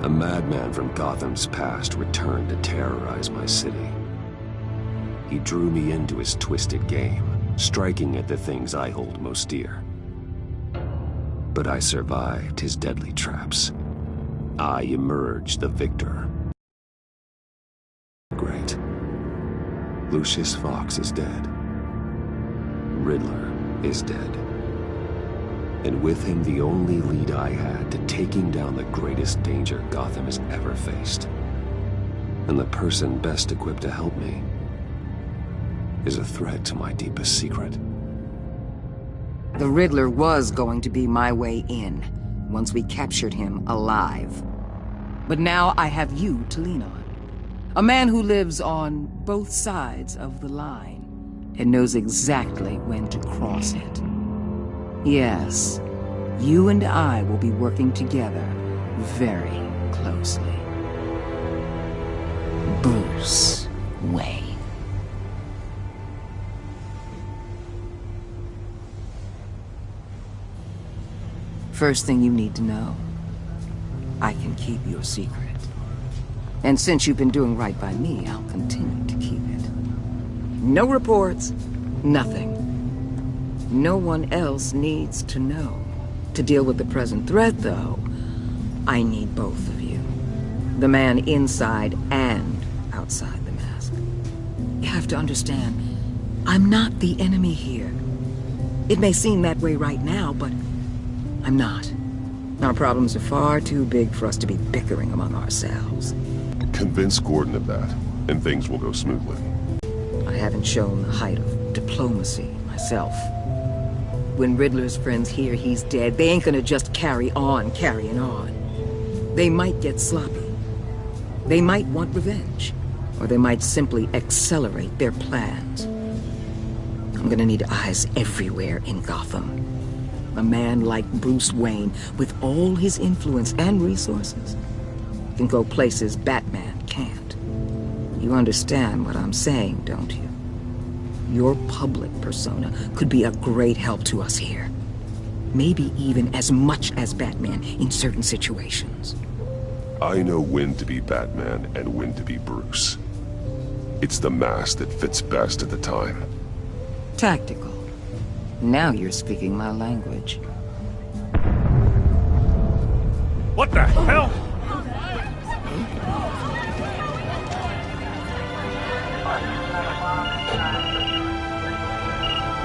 A madman from Gotham's past returned to terrorize my city. He drew me into his twisted game, striking at the things I hold most dear. But I survived his deadly traps. I emerged the victor. Great. Lucius Fox is dead. Riddler is dead. And with him, the only lead I had to taking down the greatest danger Gotham has ever faced. And the person best equipped to help me is a threat to my deepest secret. The Riddler was going to be my way in, once we captured him alive. But now I have you to lean on. A man who lives on both sides of the line and knows exactly when to cross it. Yes, you and I will be working together very closely. Bruce Wayne. First thing you need to know, I can keep your secret. And since you've been doing right by me, I'll continue to keep it. No reports, nothing. No one else needs to know. To deal with the present threat, though, I need both of you. The man inside and outside the mask. You have to understand, I'm not the enemy here. It may seem that way right now, but I'm not. Our problems are far too big for us to be bickering among ourselves. Convince Gordon of that, and things will go smoothly. I haven't shown the height of diplomacy myself. When Riddler's friends hear he's dead, they ain't gonna just carry on carrying on. They might get sloppy. They might want revenge. Or they might simply accelerate their plans. I'm gonna need eyes everywhere in Gotham. A man like Bruce Wayne, with all his influence and resources, can go places BatMan can't. You understand what I'm saying, don't you? Your public persona could be a great help to us here. Maybe even as much as Batman in certain situations. I know when to be Batman and when to be Bruce. It's the mask that fits best at the time. Tactical. Now you're speaking my language. What the hell?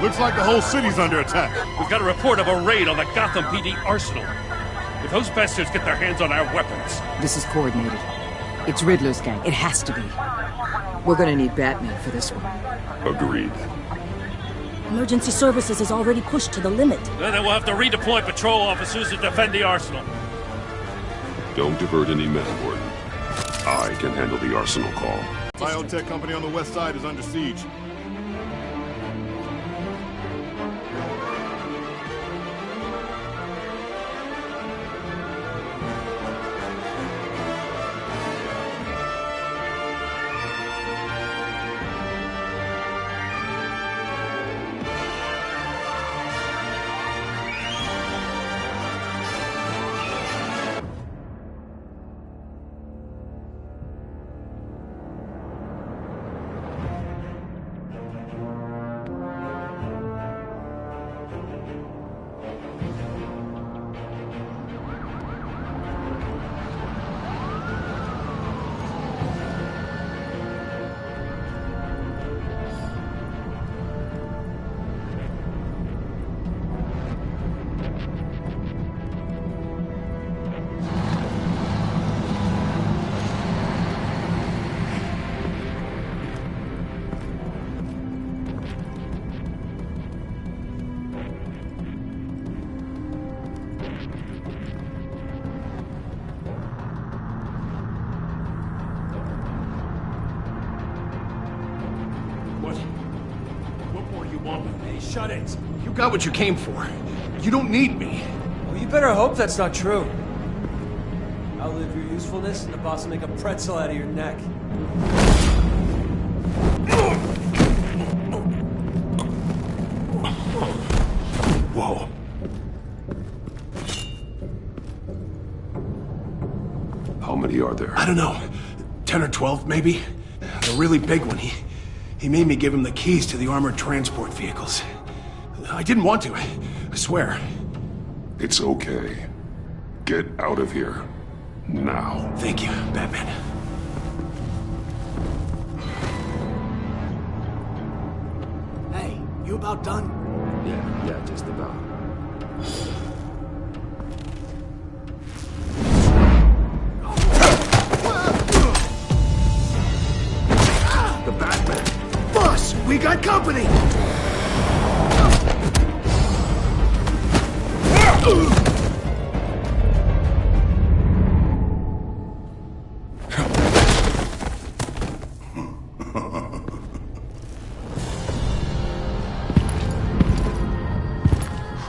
Looks like the whole city's under attack. We've got a report of a raid on the Gotham PD arsenal. If those bastards get their hands on our weapons... This is coordinated. It's Riddler's gang. It has to be. We're gonna need Batman for this one. Agreed. Emergency services is already pushed to the limit. Then we'll have to redeploy patrol officers to defend the arsenal. Don't divert any men, Gordon. I can handle the arsenal call. Biotech company on the west side is under siege. Shut it. You got what you came for. You don't need me. Well, you better hope that's not true. Outlive your usefulness, and the boss will make a pretzel out of your neck. I'll are there? I don't know. 10 or 12, maybe? The really big one, he made me give him the keys to the armored transport vehicles. I didn't want to, I swear. It's okay. Get out of here. Now. Thank you, Batman. Hey, you about done? Yeah, just about. The Batman! Boss, we got company!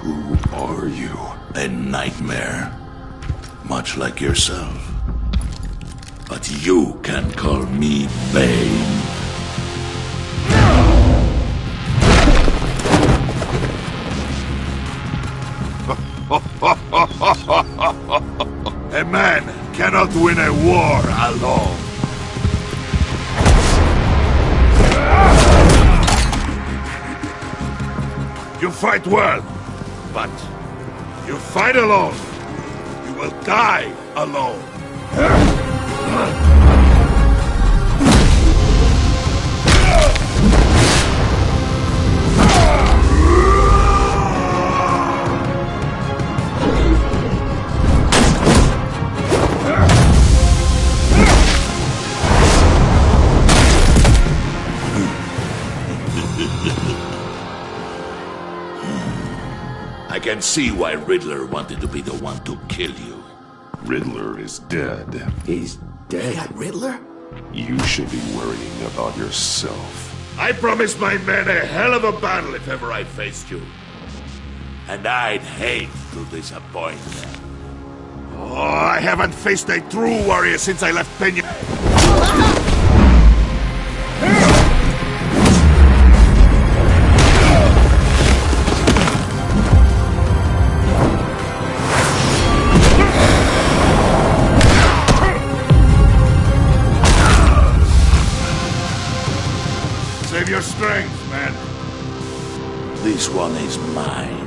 Who are you? A nightmare. Much like yourself. But you can call me Bane. A man cannot win a war alone. You fight well, but you fight alone. You will die alone. I can see why Riddler wanted to be the one to kill you. Riddler is dead. He's dead. Riddler? You should be worrying about yourself. I promised my men a hell of a battle if ever I faced you. And I'd hate to disappoint them. Oh, I haven't faced a true warrior since I left Pena. Save your strength, man. This one is mine.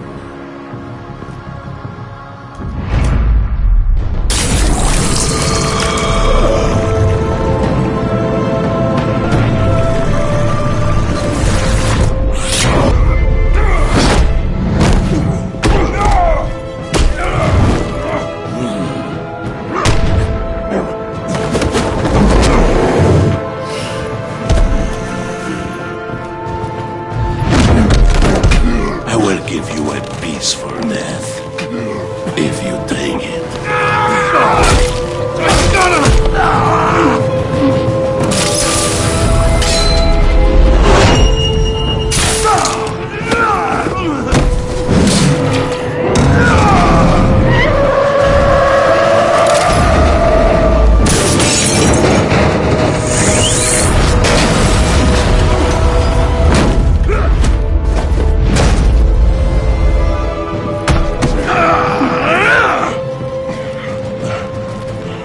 Give you a piece for death, if you take it.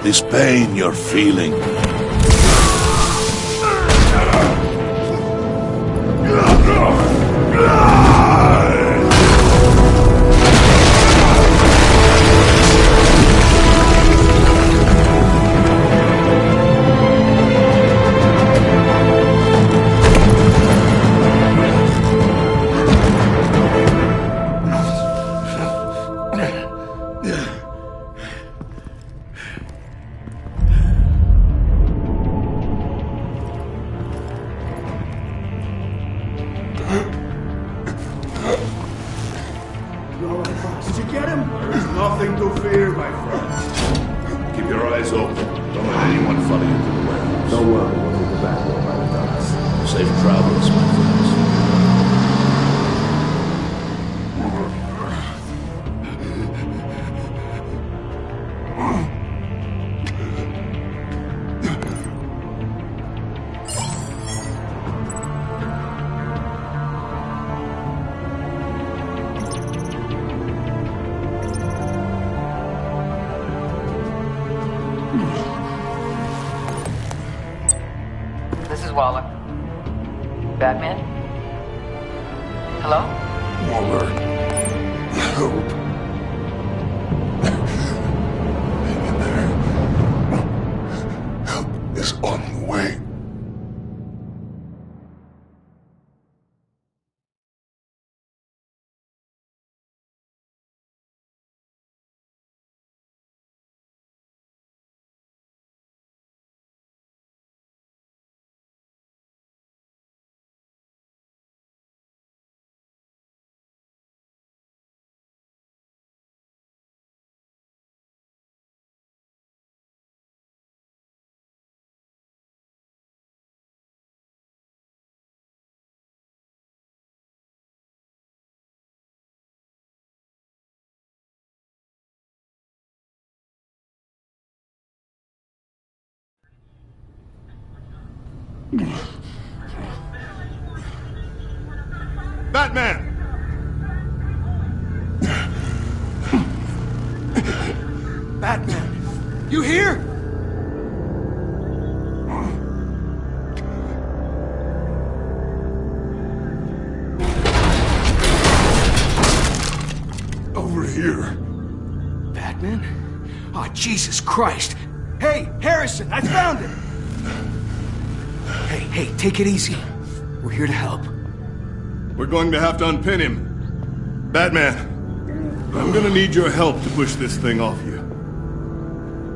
This pain you're feeling. Did you get him? There's nothing to fear, my friend. Keep your eyes open. Don't let anyone follow you to the warehouse. Don't worry, we'll hit the back door by the docks. Safe travels, my friends. This is Waller. Batman? Hello? Waller, help. Hang in there. Help is on the way. Batman! Batman! You here? Over here. Batman? Oh, Jesus Christ! Hey, Harrison, I found him! Hey, take it easy. We're here to help. We're going to have to unpin him. Batman, I'm gonna need your help to push this thing off you.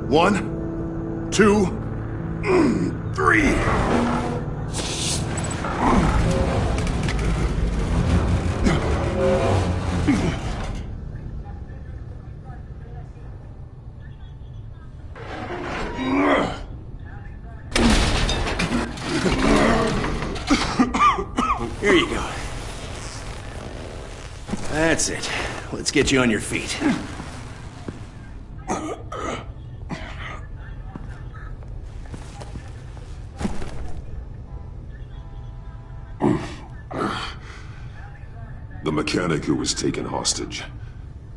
1, 2, 3. Here you go. That's it. Let's get you on your feet. The mechanic who was taken hostage.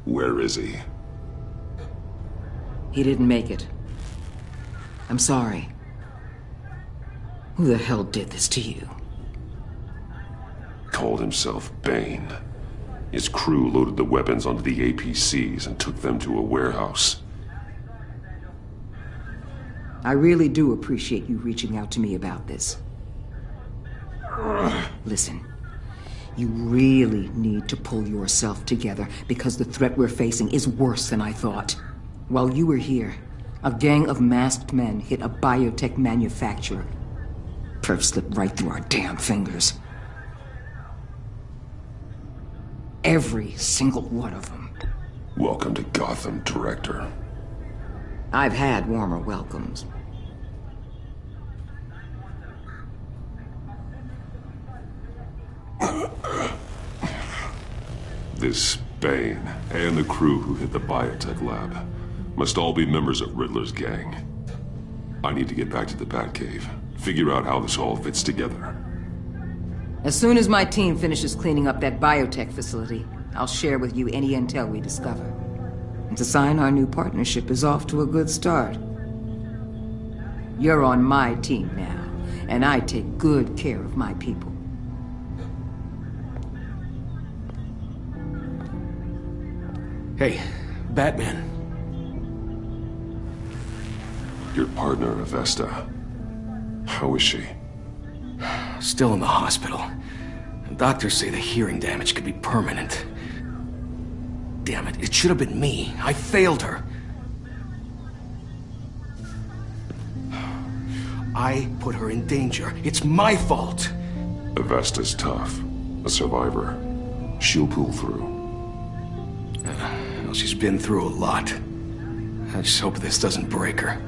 Where is he? He didn't make it. I'm sorry. Who the hell did this to you? Called himself Bane. His crew loaded the weapons onto the APCs and took them to a warehouse. I really do appreciate you reaching out to me about this. Listen, you really need to pull yourself together because the threat we're facing is worse than I thought. While you were here, a gang of masked men hit a biotech manufacturer. Perf slipped right through our damn fingers. Every single one of them. Welcome to Gotham, Director. I've had warmer welcomes. This Bane and the crew who hit the biotech lab must all be members of Riddler's gang. I need to get back to the Batcave, figure out how this all fits together. As soon as my team finishes cleaning up that biotech facility, I'll share with you any intel we discover. And to sign our new partnership is off to a good start. You're on my team now, and I take good care of my people. Hey, Batman. Your partner, Avesta. How is she? Still in the hospital. Doctors say the hearing damage could be permanent. Damn it, it should have been me. I failed her. I put her in danger. It's my fault. Avesta's tough. A survivor. She'll pull through. Well, she's been through a lot. I just hope this doesn't break her.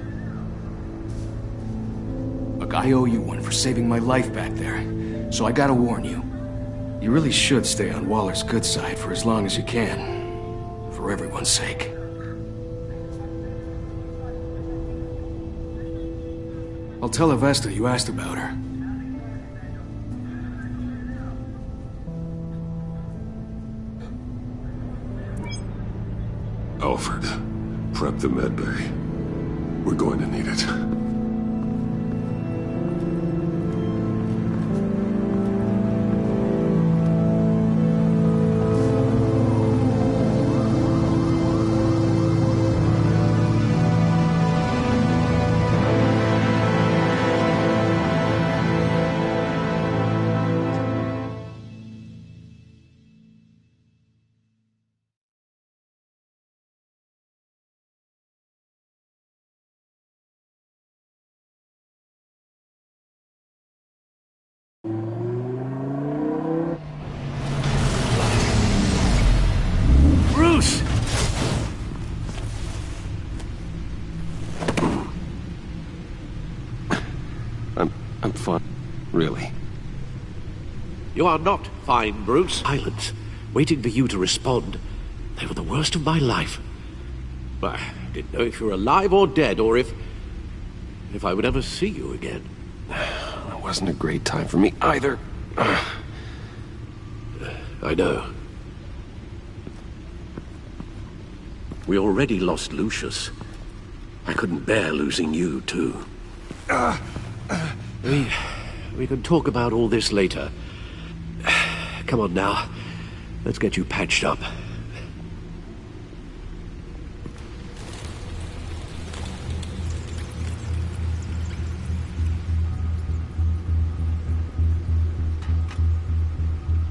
Look, I owe you one for saving my life back there. So I gotta warn you. You really should stay on Waller's good side for as long as you can. For everyone's sake. I'll tell Avesta you asked about her. Alfred, prep the med bay. We're going to need it. I'm fine. Really. You are not fine, Bruce. Silence, waiting for you to respond. They were the worst of my life. I didn't know if you were alive or dead, or if I would ever see you again. It wasn't a great time for me either. I know. We already lost Lucius. I couldn't bear losing you, too. We can talk about all this later. Come on now. Let's get you patched up.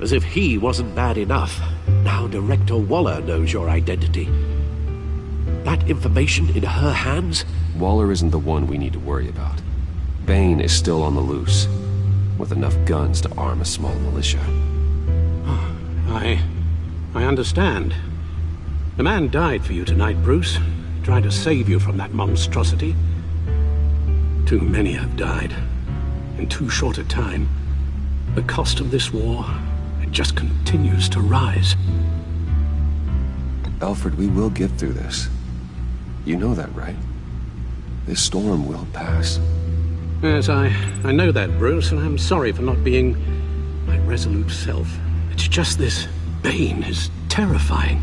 As if he wasn't bad enough, now Director Waller knows your identity. That information in her hands? Waller isn't the one we need to worry about. Bane is still on the loose, with enough guns to arm a small militia. I understand. The man died for you tonight, Bruce. Trying to save you from that monstrosity. Too many have died. In too short a time. The cost of this war, it just continues to rise. Alfred, we will get through this. You know that, right? This storm will pass. Yes, I know that, Bruce, and I'm sorry for not being my resolute self. It's just this Bane is terrifying.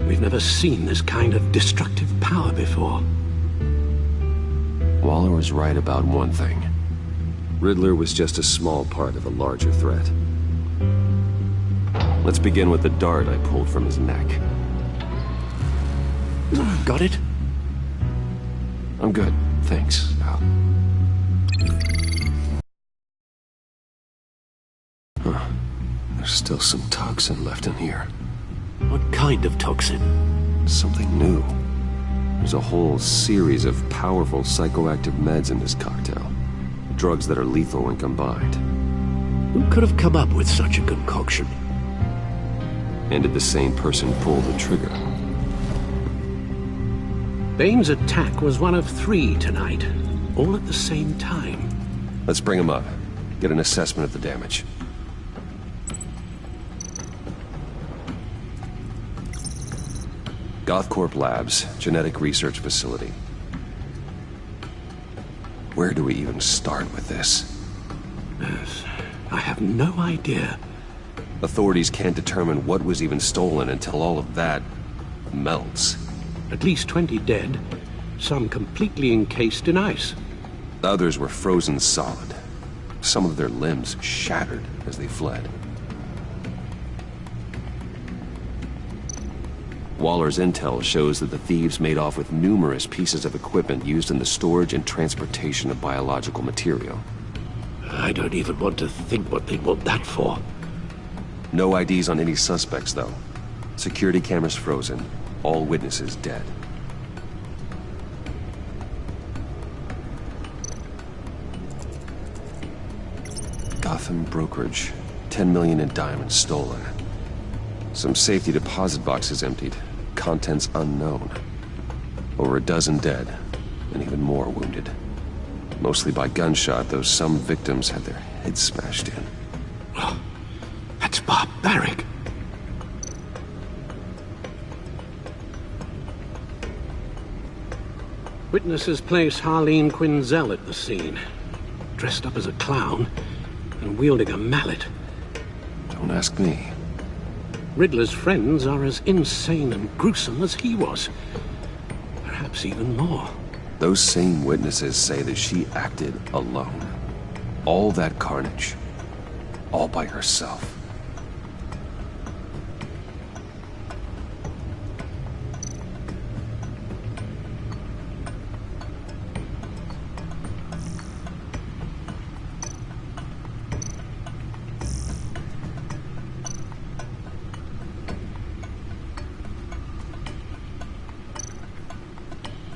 We've never seen this kind of destructive power before. Waller was right about one thing. Riddler was just a small part of a larger threat. Let's begin with the dart I pulled from his neck. Got it? I'm good, thanks, Al. Huh. There's still some toxin left in here. What kind of toxin? Something new. There's a whole series of powerful psychoactive meds in this cocktail. Drugs that are lethal when combined. Who could have come up with such a concoction? And did the same person pull the trigger? Bane's attack was one of 3 tonight, all at the same time. Let's bring him up. Get an assessment of the damage. Gothcorp Labs, genetic research facility. Where do we even start with this? Yes, I have no idea. Authorities can't determine what was even stolen until all of that melts. At least 20 dead, some completely encased in ice. Others were frozen solid. Some of their limbs shattered as they fled. Waller's intel shows that the thieves made off with numerous pieces of equipment used in the storage and transportation of biological material. I don't even want to think what they'd want that for. No IDs on any suspects, though. Security cameras frozen. All witnesses dead. Gotham brokerage. 10 million in diamonds stolen. Some safety deposit boxes emptied. Contents unknown. Over a dozen dead, and even more wounded. Mostly by gunshot, though some victims had their heads smashed in. Oh, that's barbaric. Witnesses place Harleen Quinzel at the scene, dressed up as a clown and wielding a mallet. Don't ask me. Riddler's friends are as insane and gruesome as he was. Perhaps even more. Those same witnesses say that she acted alone. All that carnage. All by herself.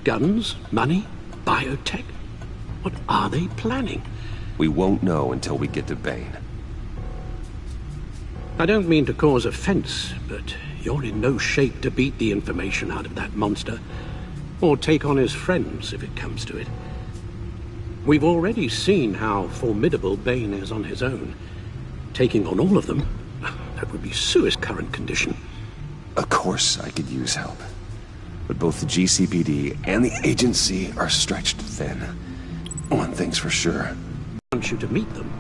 Guns? Money? Biotech? What are they planning? We won't know until we get to Bane. I don't mean to cause offense, but you're in no shape to beat the information out of that monster. Or take on his friends, if it comes to it. We've already seen how formidable Bane is on his own. Taking on all of them, that would be suicide current condition. Of course I could use help. But both the GCPD and the agency are stretched thin. One thing's for sure. I want you to meet them.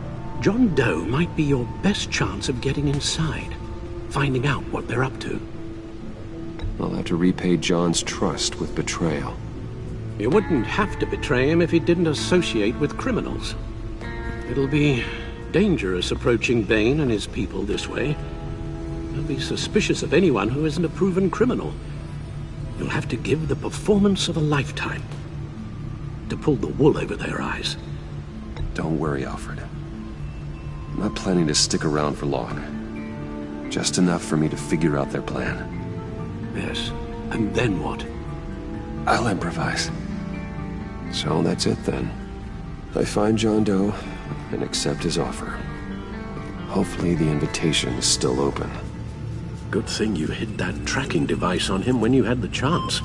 John Doe might be your best chance of getting inside, finding out what they're up to. I'll have to repay John's trust with betrayal. You wouldn't have to betray him if he didn't associate with criminals. It'll be dangerous approaching Bane and his people this way. They'll be suspicious of anyone who isn't a proven criminal. You'll have to give the performance of a lifetime to pull the wool over their eyes. Don't worry, Alfred. I'm not planning to stick around for long. Just enough for me to figure out their plan. Yes, and then what? I'll improvise. So that's it then. I find John Doe and accept his offer. Hopefully the invitation is still open. Good thing you hid that tracking device on him when you had the chance.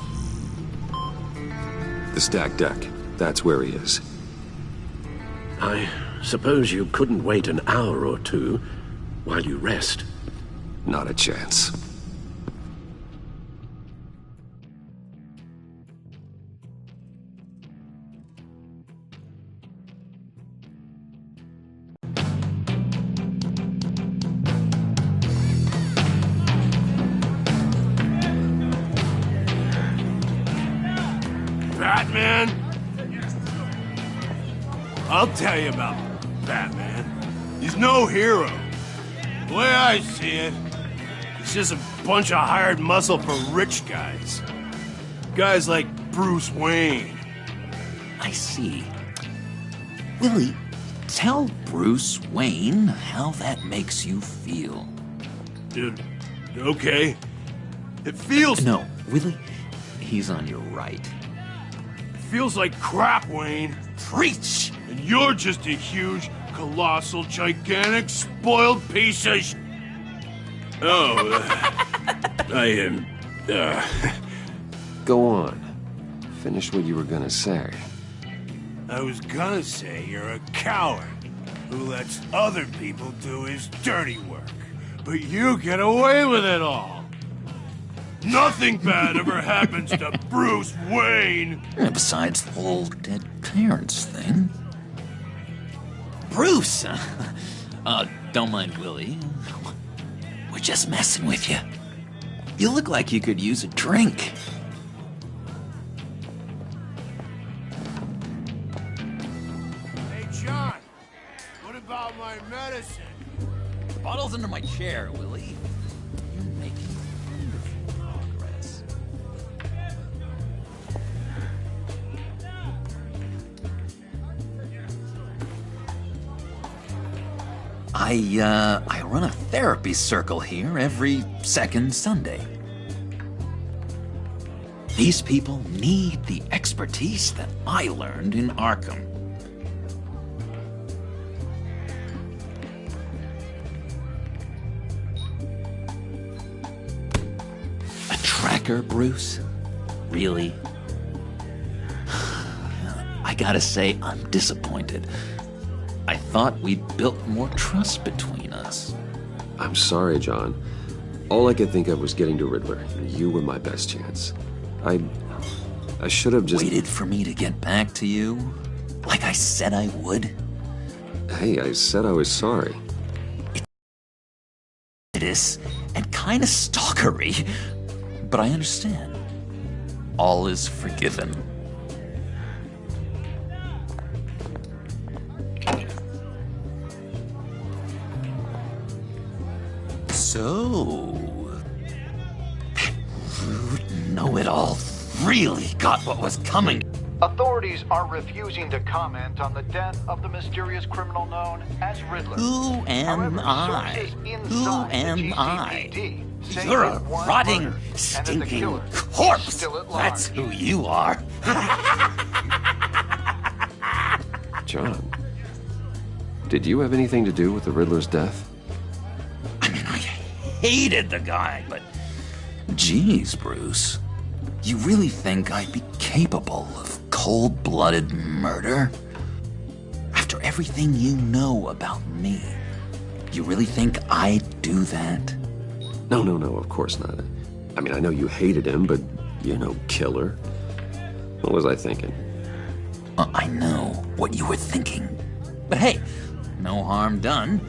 The stacked deck. That's where he is. I suppose you couldn't wait an hour or two while you rest. Not a chance. Batman? I'll tell you about Batman. He's no hero. The way I see it, he's just a bunch of hired muscle for rich guys. Guys like Bruce Wayne. I see. Willie, tell Bruce Wayne how that makes you feel. Dude, okay. It feels... No, Willie, he's on your right. Feels like crap, Wayne. Preach! And you're just a huge, colossal, gigantic, spoiled piece of sh... Oh, I am... Go on. Finish what you were gonna say. I was gonna say you're a coward who lets other people do his dirty work. But you get away with it all. Nothing bad ever happens to Bruce Wayne. Besides the whole dead Clarence thing. Bruce! Don't mind Willie. We're just messing with you. You look like you could use a drink. Hey, John. What about my medicine? The bottle's under my chair, Willie. You're making wonderful progress. I run a therapy circle here every second Sunday. These people need the expertise that I learned in Arkham. A tracker, Bruce? Really? I gotta say, I'm disappointed. I thought we'd built more trust between us. I'm sorry, John. All I could think of was getting to Riddler. You were my best chance. I should have just... Waited for me to get back to you? Like I said I would? Hey, I said I was sorry. It is, and kinda stalkery. But I understand. All is forgiven. So, rude know-it-all really got what was coming. Authorities are refusing to comment on the death of the mysterious criminal known as Riddler. Who am I? Who am I? You're a rotting, stinking corpse. That's who you are. John, did you have anything to do with the Riddler's death? Hated the guy, but geez, Bruce, you really think I'd be capable of cold-blooded murder? everything you know about me. You really think I'd do that? No, of course not. I mean, I know you hated him, but you're no killer. What was I thinking? I know what you were thinking. But hey, no harm done.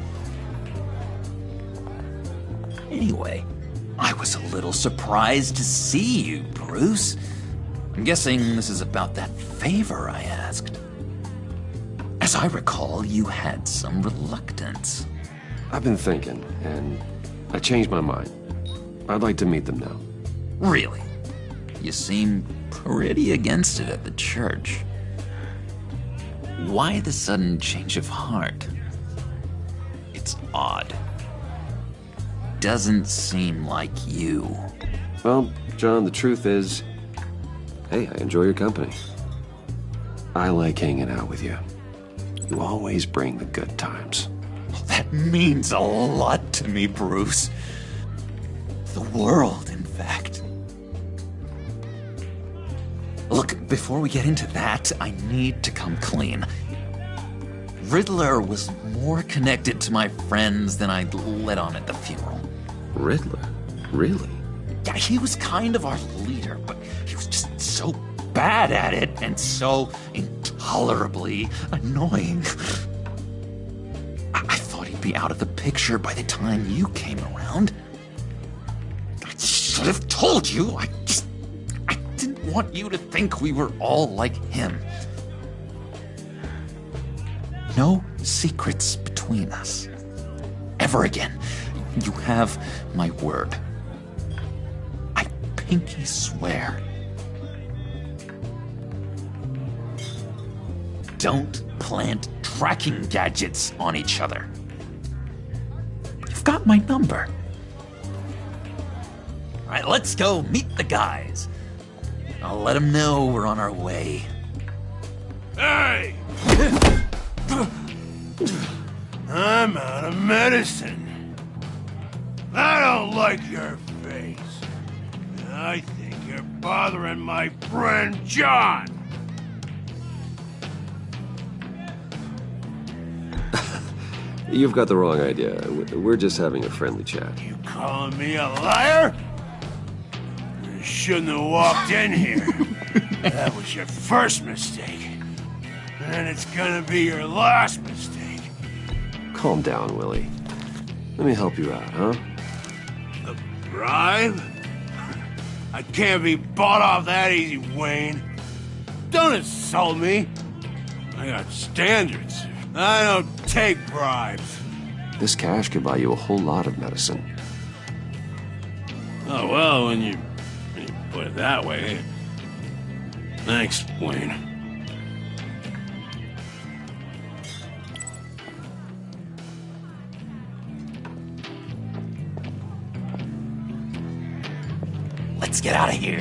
Anyway, I was a little surprised to see you, Bruce. I'm guessing this is about that favor I asked. As I recall, you had some reluctance. I've been thinking, and I changed my mind. I'd like to meet them now. Really? You seem pretty against it at the church. Why the sudden change of heart? It's odd. Doesn't seem like you. Well, John, the truth is, hey, I enjoy your company. I like hanging out with you. You always bring the good times. That means a lot to me, Bruce. The world, in fact. Look, before we get into that, I need to come clean. Riddler was more connected to my friends than I'd let on at the funeral. Riddler? Really? Yeah, he was kind of our leader, but he was just so bad at it and so intolerably annoying. I thought he'd be out of the picture by the time you came around. I should have told you. I didn't want you to think we were all like him. No secrets between us. Ever again. You have my word. I pinky swear. Don't plant tracking gadgets on each other. You've got my number. All right, let's go meet the guys. I'll let them know we're on our way. Hey! I'm out of medicine. I don't like your face. I think you're bothering my friend John. You've got the wrong idea. We're just having a friendly chat. You calling me a liar? You shouldn't have walked in here. That was your first mistake. And it's gonna be your last mistake. Calm down, Willie. Let me help you out, huh? A bribe? I can't be bought off that easy, Wayne. Don't insult me. I got standards. I don't take bribes. This cash could buy you a whole lot of medicine. Oh, well, when you put it that way. Thanks, Wayne. Let's get out of here.